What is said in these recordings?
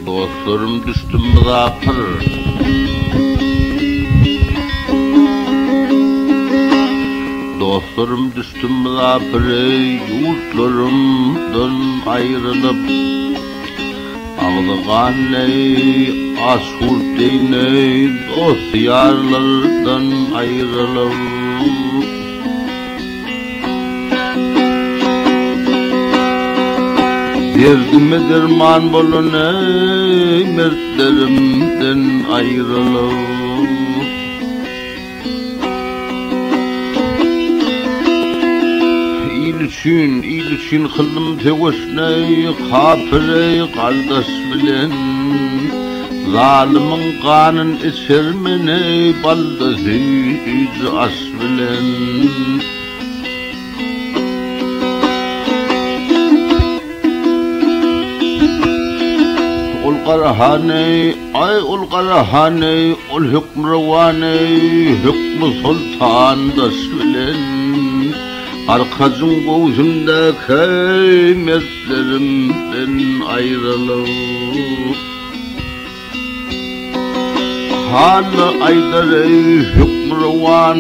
dostlarım düştüm mızafır. Dostlarım düştüm mızafır, yurtlarımdan ayrılıp. Ağlıgan ey, asurt ey, dost yarlardan ayrılıp. Derdime derman bolun ey, mertlerimden ayrılıp. İlçin kıldım teveşney, kafirey kardeş bilen. Zalimin kanın esermeney, baldızıydı as bilen. Ol karahaney, ay ol karahaney, ol hükmrevaney, hükmü sultan das bilen. Arkacım gözümde kıymetlerimden ayrılıp. Halı aydar ey hükmrevan,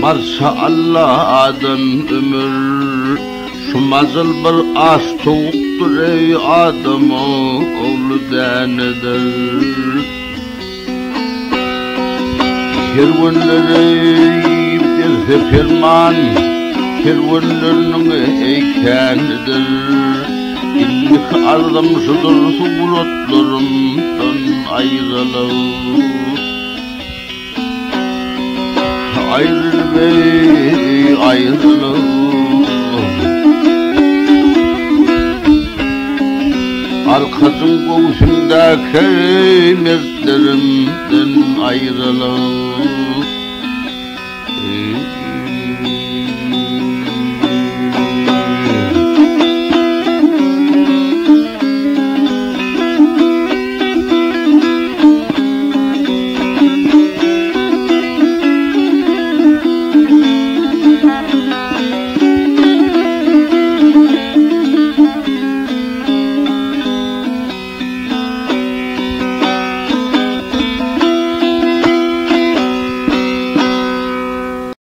varsa Allah'dan ömür. Şu mazıl bir as toğuktur ey adamı oğlu denedir. Kervanları bir ferman, kervanlarının heykelidir. İllik ardımsıdır suratlarımdan ayrılıp. Ayrılıp ey ayrılıp. Arkasın göğsünde kıymetlerimden ayrılıp.